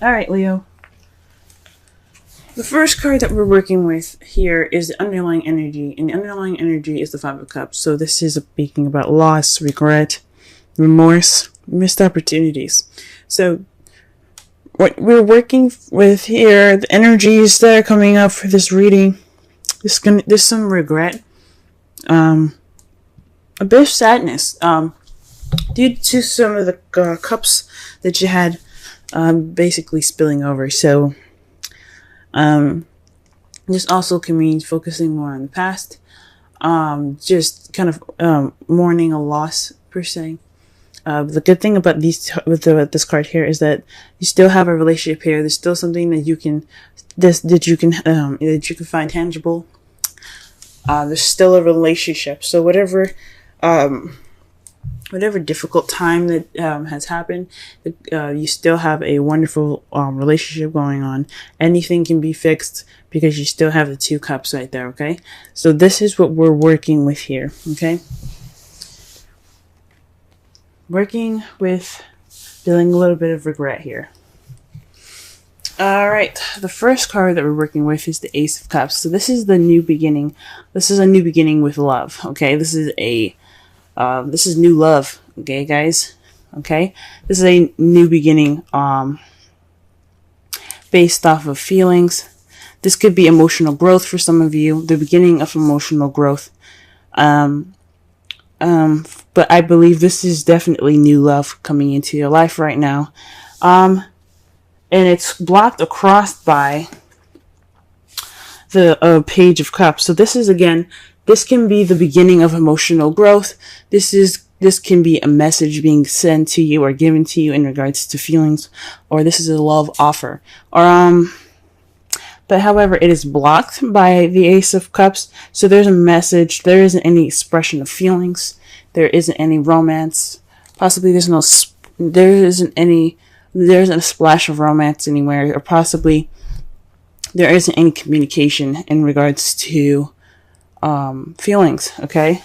All right, Leo. The first card that we're working with here is the underlying energy, and the underlying energy is the Five of Cups. So this is speaking about loss, regret, remorse, missed opportunities. So what we're working with here, the energies that are coming up for this reading, there's some regret, a bit of sadness, due to some of the cups that you had basically spilling over. So this also can mean focusing more on the past, just kind of mourning a loss per se. The good thing about this card here is that you still have a relationship here. There's still something that you can find tangible. There's still a relationship. So whatever difficult time that has happened, you still have a wonderful relationship going on. Anything can be fixed because you still have the Two Cups right there, okay? So this is what we're working with here, okay? Working with feeling a little bit of regret here. Alright, the first card that we're working with is the Ace of Cups. So this is the new beginning. This is a new beginning with love, okay? This is new love, okay, guys? Okay? This is a new beginning based off of feelings. This could be emotional growth for some of you, the beginning of emotional growth. But I believe this is definitely new love coming into your life right now. And it's blocked across by the Page of Cups. So this is, again, this can be the beginning of emotional growth. This can be a message being sent to you or given to you in regards to feelings, or this is a love offer. But however, it is blocked by the Ace of Cups. So there's a message. There isn't any expression of feelings. There isn't any romance. Possibly there isn't a splash of romance anywhere, or possibly there isn't any communication in regards to feelings. Okay,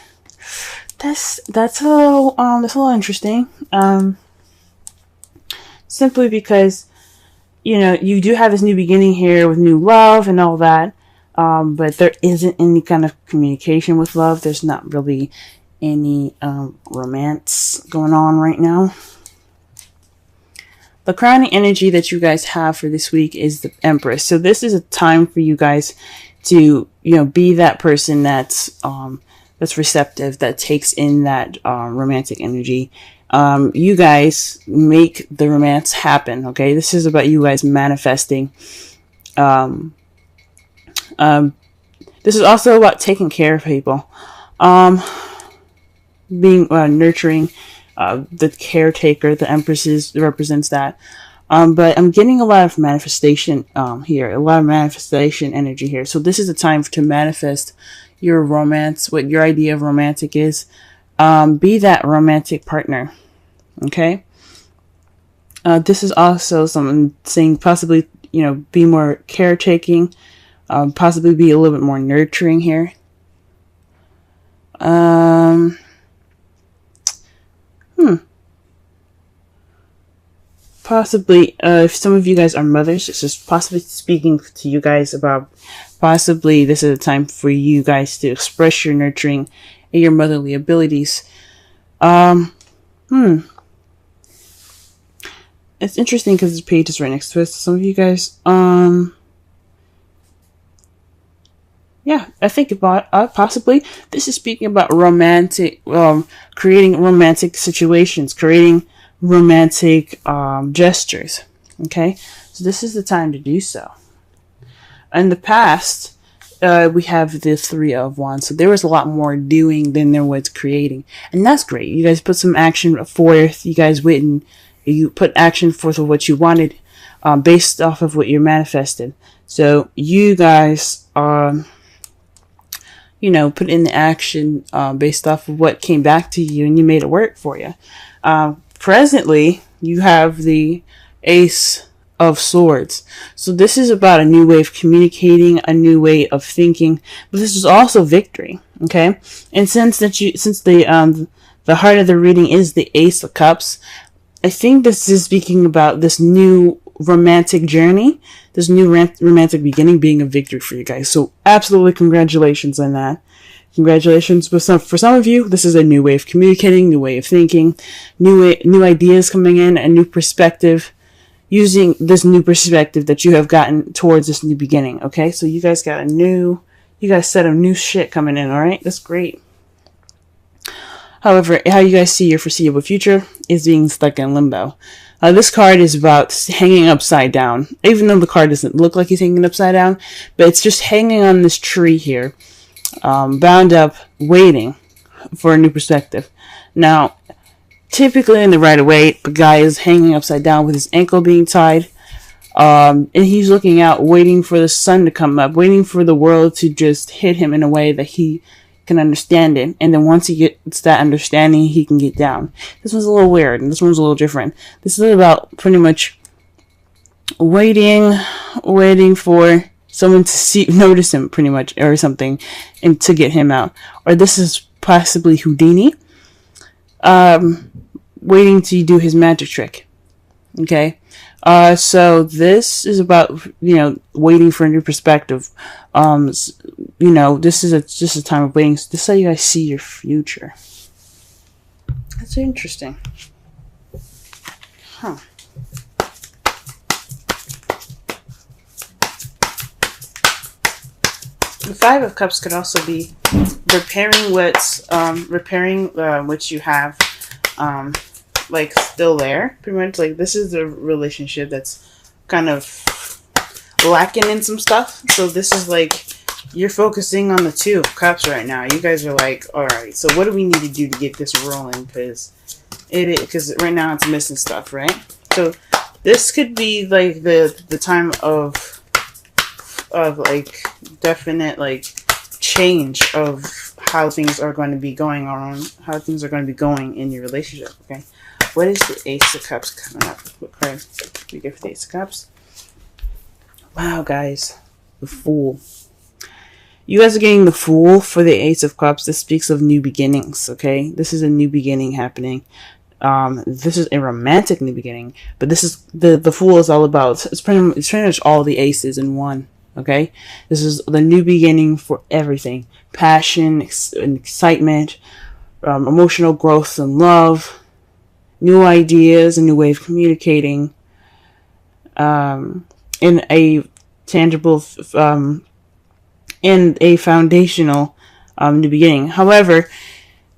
that's a little interesting. Simply because you do have this new beginning here with new love and all that, but there isn't any kind of communication with love. There's not really any romance going on right now. The crowning energy that you guys have for this week is the Empress. So this is a time for you guys to, be that person that's receptive, that takes in that romantic energy. You guys make the romance happen, okay? This is about you guys manifesting. This is also about taking care of people. Being nurturing, the caretaker, the Empresses represents that. But I'm getting a lot of manifestation here, a lot of manifestation energy here. So this is a time to manifest your romance, what your idea of romantic is. Be that romantic partner, okay? This is also someone saying possibly, be more caretaking, possibly be a little bit more nurturing here. Possibly, if some of you guys are mothers, it's just possibly speaking to you guys about possibly this is a time for you guys to express your nurturing and your motherly abilities. It's interesting because this page is right next to it. Some of you guys, yeah, I think about possibly this is speaking about romantic, creating romantic situations, creating romantic gestures. Okay, so this is the time to do so. In the past, we have the Three of Wands, so there was a lot more doing than there was creating, and that's great. You guys put some action forth. You guys went and you put action forth of what you wanted, based off of what you manifested. So you guys put in the action based off of what came back to you, and you made it work for you. Presently, you have the Ace of Swords. So this is about a new way of communicating, a new way of thinking, but this is also victory. Okay, and since the heart of the reading is the Ace of Cups, I think this is speaking about this new romantic journey, this new romantic beginning being a victory for you guys. So absolutely congratulations on that. Congratulations. But for some of you, this is a new way of communicating, new way of thinking, new ideas coming in, a new perspective, using this new perspective that you have gotten towards this new beginning. Okay, so you guys got you got a set of new shit coming in. All right, that's great. However, how you guys see your foreseeable future is being stuck in limbo. This card is about hanging upside down, even though the card doesn't look like he's hanging upside down, but it's just hanging on this tree here, bound up, waiting for a new perspective. Now, typically in the Rider-Waite, the guy is hanging upside down with his ankle being tied, and he's looking out, waiting for the sun to come up, waiting for the world to just hit him in a way that he can understand it, and then once he gets that understanding, he can get down. This one's a little weird, and this one's a little different. This is about pretty much waiting for someone to notice him, pretty much, or something, and to get him out. Or this is possibly Houdini, waiting to do his magic trick. Okay, so this is about, waiting for a new perspective. This is just a time of waiting. This is how you guys see your future. That's interesting. Huh. The Five of Cups could also be repairing what you have, like still there. Pretty much, like this is a relationship that's kind of lacking in some stuff. So this is like you're focusing on the Two of Cups right now. You guys are like, all right, so what do we need to do to get this rolling? Because right now it's missing stuff, right? So this could be like the time of like definite like change of how things are going to be going on, how things are going to be going in your relationship. Okay, what is the Ace of Cups coming up? What card do we get for the Ace of Cups? Wow, guys, the Fool. You guys are getting the Fool for the Ace of Cups. This speaks of new beginnings. Okay, this is a new beginning happening. This is a romantic new beginning, but this is the Fool is all about. It's pretty much all the aces in one. Okay, this is the new beginning for everything: passion, and excitement, emotional growth and love, new ideas, a new way of communicating, in a tangible, in a foundational new beginning. However,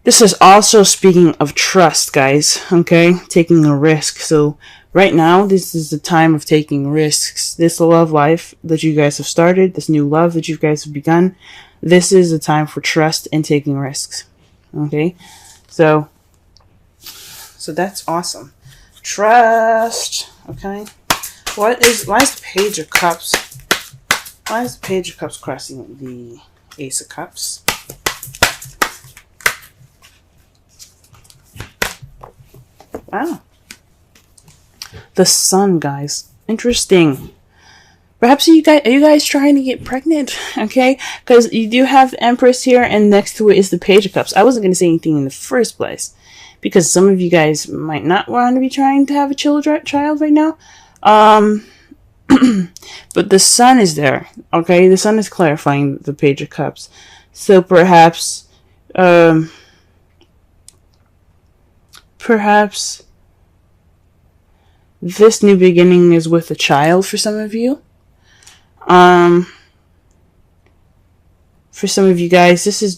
this is also speaking of trust, guys. Okay, taking a risk. So right now, this is the time of taking risks. This love life that you guys have started, this new love that you guys have begun, this is the time for trust and taking risks. Okay, so that's awesome. Trust. Okay, why is the Page of Cups? Why is the Page of Cups crossing the Ace of Cups? Wow. The Sun, guys. Interesting. Perhaps are you guys trying to get pregnant? Okay, because you do have the Empress here, and next to it is the Page of Cups. I wasn't going to say anything in the first place, because some of you guys might not want to be trying to have a child right now. But the Sun is there. Okay, the Sun is clarifying the Page of Cups. So perhaps this new beginning is with a child for some of you. For some of you guys, this is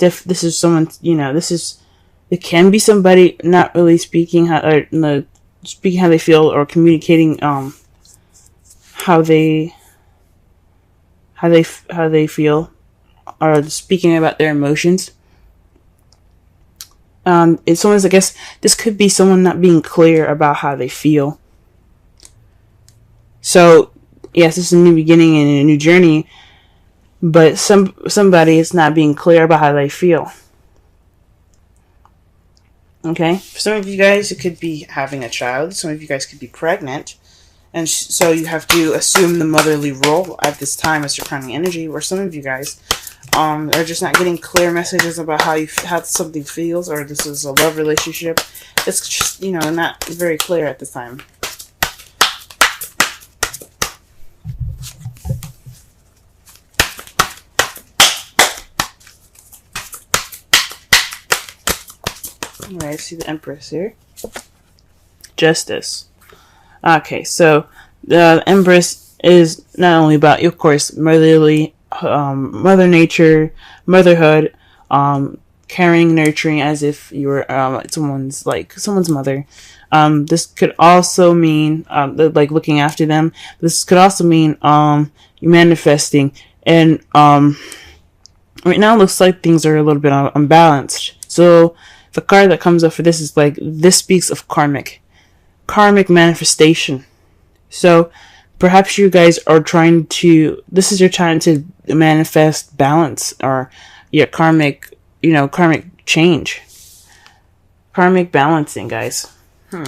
someone, it can be somebody not really speaking how they feel, or communicating how they feel, or speaking about their emotions. It's someone's, I guess this could be someone not being clear about how they feel. So yes, this is a new beginning and a new journey, but somebody is not being clear about how they feel. Okay, for some of you guys, it could be having a child. Some of you guys could be pregnant, and so you have to assume the motherly role at this time as your crowning energy. Or some of you guys are just not getting clear messages about how something feels, or this is a love relationship. It's just not very clear at this time. Alright, see the Empress here. Justice. Okay, so the Empress is not only about, of course, motherly, mother nature, motherhood, caring, nurturing, as if you were someone's mother. This could also mean like looking after them. This could also mean you manifesting, and right now it looks like things are a little bit unbalanced. So the card that comes up for this is like, this speaks of karmic manifestation. So perhaps you guys are trying to, this is your time to manifest balance, or your karmic change. Karmic balancing, guys. Or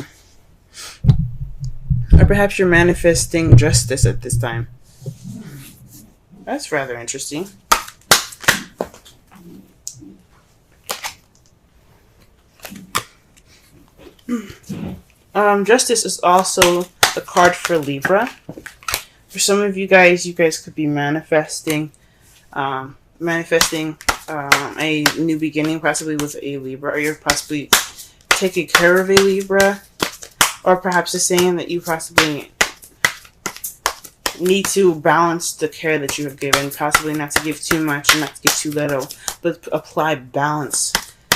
perhaps you're manifesting justice at this time. That's rather interesting. Justice is also a card for Libra. For some of you guys could be manifesting a new beginning, possibly with a Libra, or you're possibly taking care of a Libra, or perhaps it's saying that you possibly need to balance the care that you have given, possibly not to give too much and not to give too little, but apply balance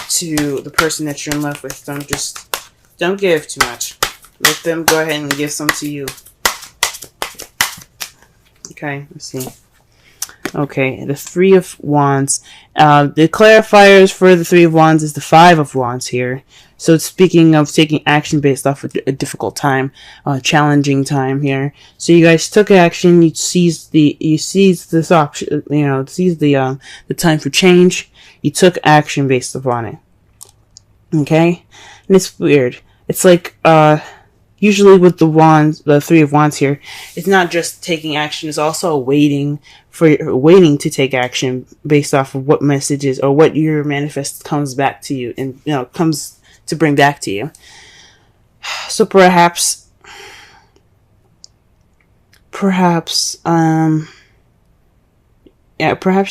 to the person that you're in love with. Don't give too much. Let them go ahead and give some to you. Okay, let's see. Okay, the Three of Wands. The clarifiers for the Three of Wands is the Five of Wands here. So it's speaking of taking action based off of a difficult time, challenging time here. So you guys took action. You seized this option. Seized the time for change. You took action based upon it. Okay, and it's weird. It's like usually with the Three of Wands here, it's not just taking action. It's also waiting to take action based off of what messages or what your manifest comes back to you, and comes to bring back to you. So perhaps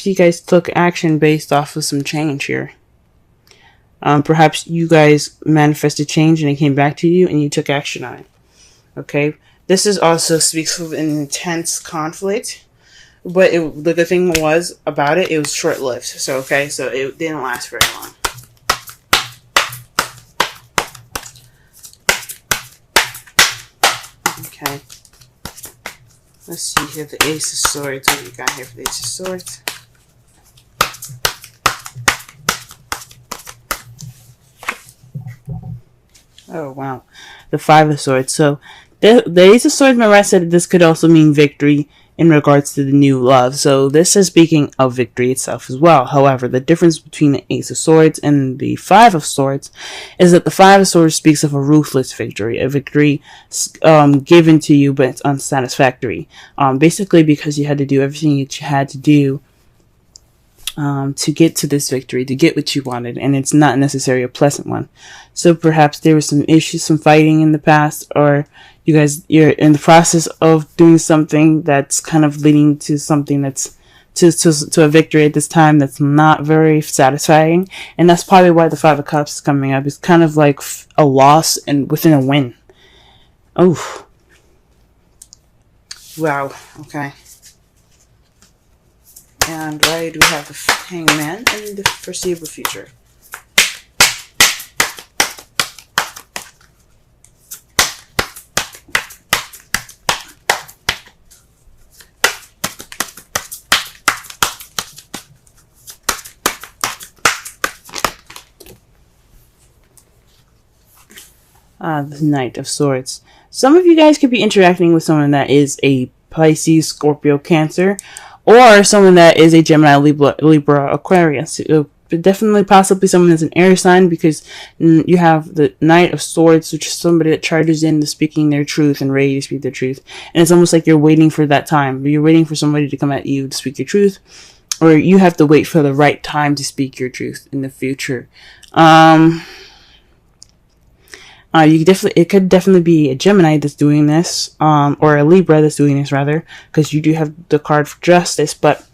you guys took action based off of some change here. Perhaps you guys manifested change and it came back to you and you took action on it. Okay, this is also speaks of an intense conflict, but the good thing about it was short-lived. So it didn't last very long. Okay, let's see here, the Ace of Swords. What do we got here for the Ace of Swords? Oh, wow. The Five of Swords. So, the Ace of Swords, remember I said this could also mean victory in regards to the new love. So, this is speaking of victory itself as well. However, the difference between the Ace of Swords and the Five of Swords is that the Five of Swords speaks of a ruthless victory. A victory given to you, but it's unsatisfactory. Basically, because you had to do everything that you had to do to get to this victory, to get what you wanted, and it's not necessarily a pleasant one. So perhaps there was some issues, some fighting in the past, or you're in the process of doing something that's kind of leading to something that's to a victory at this time that's not very satisfying, and that's probably why the Five of Cups is coming up. It's kind of like a loss and within a win. Oh, wow. Okay. And why do we have the Hangman in the foreseeable future? The Knight of Swords. Some of you guys could be interacting with someone that is a Pisces, Scorpio, Cancer, or someone that is a Gemini, Libra, Aquarius. Definitely possibly someone that's an air sign, because you have the Knight of Swords, which is somebody that charges in to speaking their truth and ready to speak their truth. And it's almost like you're waiting for that time. You're waiting for somebody to come at you to speak your truth, or you have to wait for the right time to speak your truth in the future. It could definitely be a Gemini that's doing this, or a Libra that's doing this rather, because you do have the card for Justice, but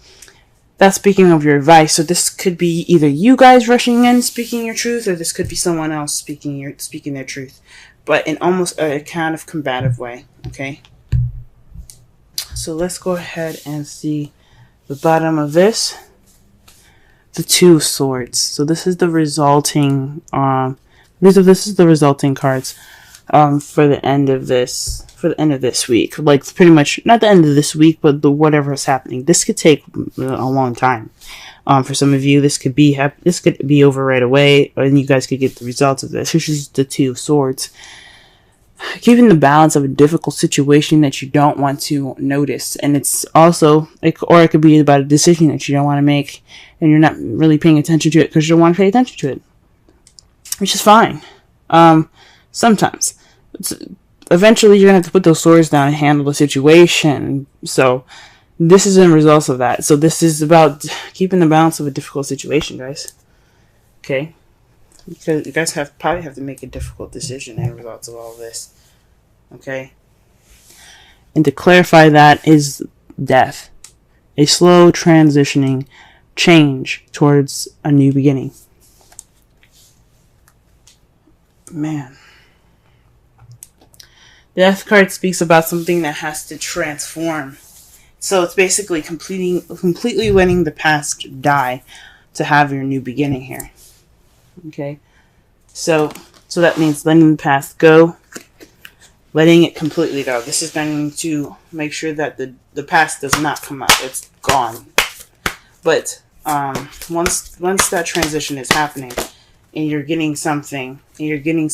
that's speaking of your advice. So this could be either you guys rushing in speaking your truth, or this could be someone else speaking their truth, but in almost a kind of combative way. Okay. So let's go ahead and see the bottom of this. The Two of Swords. So this is the resulting this is the resulting cards for the end of this week. Like pretty much not the end of this week, but whatever is happening. This could take a long time. For some of you, this could be over right away, and you guys could get the results of this, which is the Two of Swords. Keeping the balance of a difficult situation that you don't want to notice, and it's also or it could be about a decision that you don't want to make, and you're not really paying attention to it because you don't want to pay attention to it, which is fine. Sometimes eventually you're gonna have to put those swords down and handle the situation. So this is a result of that. So this is about keeping the balance of a difficult situation, guys. Okay. Because you guys probably have to make a difficult decision as a result of all this. Okay? And to clarify, that is death. A slow transitioning change towards a new beginning. Man. The Death card speaks about something that has to transform. So it's basically completely letting the past die to have your new beginning here. Okay, so that means letting the past go, letting it completely go. This is going to make sure that the past does not come up. It's gone. But once that transition is happening, and you're getting something, you're going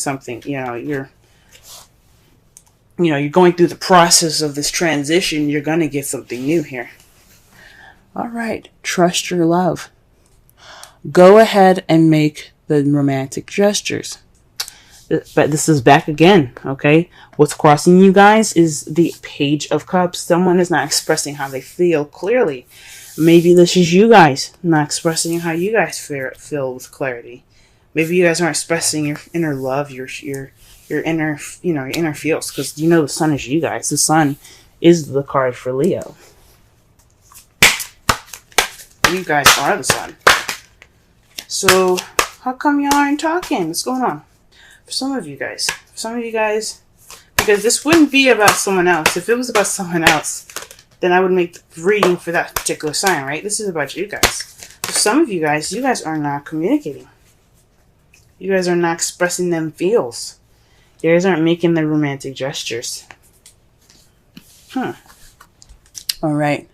through the process of this transition, you're going to get something new here. All right, trust your love. Go ahead and make the romantic gestures. But this is back again, okay? What's crossing you guys is the Page of Cups. Someone is not expressing how they feel clearly. Maybe this is you guys not expressing how you guys feel with clarity. Maybe you guys aren't expressing your inner love, your inner, your inner feels, because the sun is you guys. The sun is the card for Leo. You guys are the sun. So how come y'all aren't talking? What's going on? For some of you guys, because this wouldn't be about someone else. If it was about someone else, then I would make the reading for that particular sign, right? This is about you guys. For some of you guys are not communicating. You guys are not expressing them feels. You guys aren't making the romantic gestures. All right.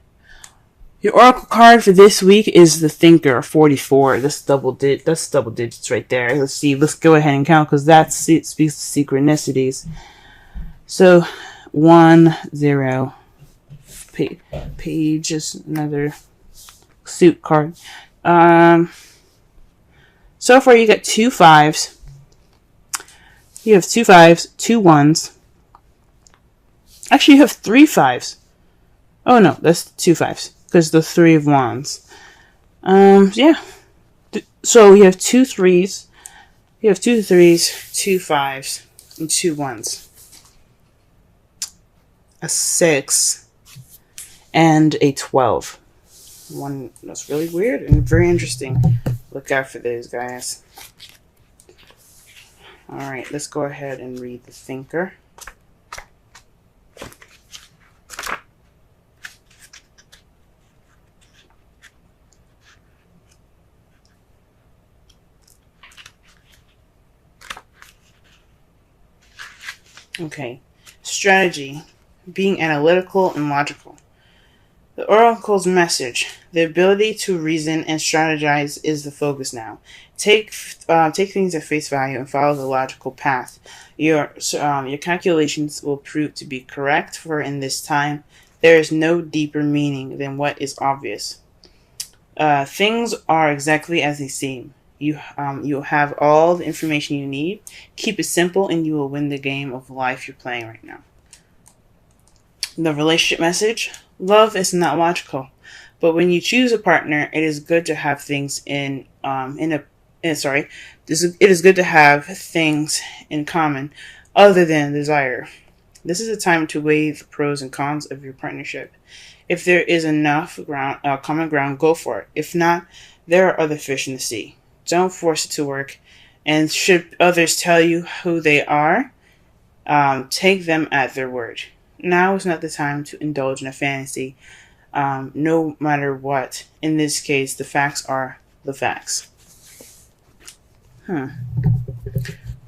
Your oracle card for this week is the Thinker, 44. That's double digits right there. Let's see. Let's go ahead and count, because that speaks to synchronicities. So 1, 0. Page is another suit card. So far you got 2 5s. You have 2 5s, 2 1s. Actually, you have 3 5s. Oh no, that's 2 5s. Because the 3 of Wands. Yeah. So you have 2 3s. You have 2 3s, 2 5s, and 2 1s. A 6 and a 12. One that's really weird and very interesting. Look out for those, guys. Alright, let's go ahead and read the Thinker. Okay, strategy, being analytical and logical. The Oracle's message, the ability to reason and strategize is the focus now. Take things at face value and follow the logical path. Your calculations will prove to be correct, for in this time there is no deeper meaning than what is obvious. Things are exactly as they seem. You'll have all the information you need. Keep it simple and you will win the game of life you're playing right now. The relationship message, love is not logical, but when you choose a partner, it is good to have things it is good to have things in common other than desire. This is a time to weigh the pros and cons of your partnership. If there is enough common ground, go for it. If not, there are other fish in the sea. Don't force it to work. And should others tell you who they are, take them at their word. Now is not the time to indulge in a fantasy, no matter what. In this case, the facts are the facts. And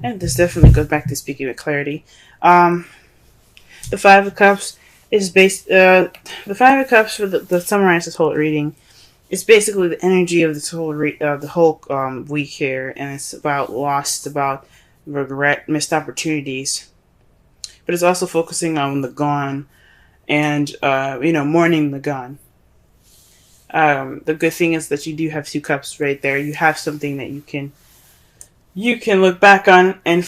this definitely goes back to speaking with clarity. The Five of Cups is the Five of Cups, for the summarize this whole reading, it's basically the energy of this whole the whole week here, and it's about loss, about regret, missed opportunities, but it's also focusing on the gone, and mourning the gone. The good thing is that you do have 2 cups right there. You have something that you can look back on and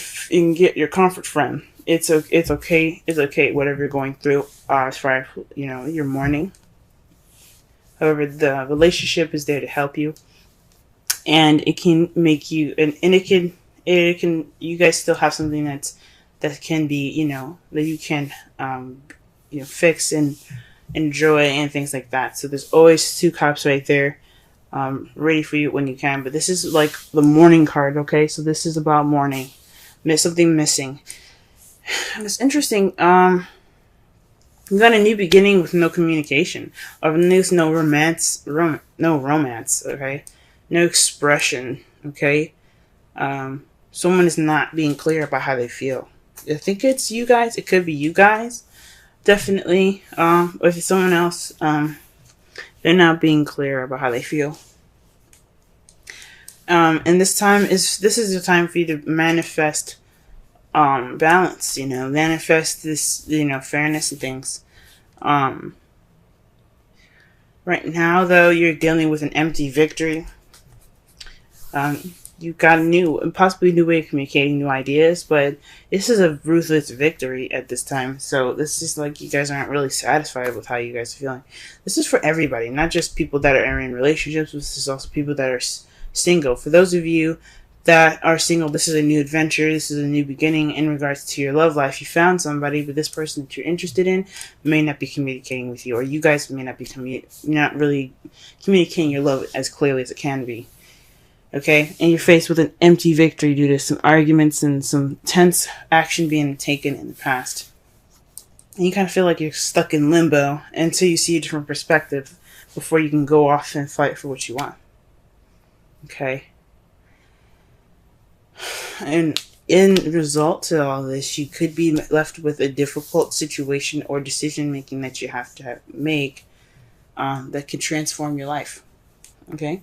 get your comfort from. It's okay. It's okay. Whatever you're going through, as far as you're mourning. However, the relationship is there to help you, and it can make you, and it can. You guys still have something that can be, that you can, fix and enjoy and things like that. So there's always 2 cups right there, ready for you when you can. But this is like the mourning card, okay? So this is about mourning, something missing. And it's interesting. You got a new beginning with no communication, or there's no romance, okay? No expression, okay? Someone is not being clear about how they feel. I think it's you guys. It could be you guys, definitely. Or if it's someone else, they're not being clear about how they feel. And this is the time for you to manifest balance, manifest this, fairness and things. Right now, though, you're dealing with an empty victory. You got possibly a new way of communicating, new ideas, but this is a ruthless victory at this time. So this is like you guys aren't really satisfied with how you guys are feeling. This is for everybody, not just people that are in relationships. This is also people that are single. For those of you that are single, this is a new adventure. This is a new beginning in regards to your love life. You found somebody, but this person that you're interested in may not be communicating with you, or you guys may not be not really communicating your love as clearly as it can be. Okay, and you're faced with an empty victory due to some arguments and some tense action being taken in the past. And you kind of feel like you're stuck in limbo until you see a different perspective before you can go off and fight for what you want. Okay. And in result to all this, you could be left with a difficult situation or decision making that you have to make that could transform your life. Okay.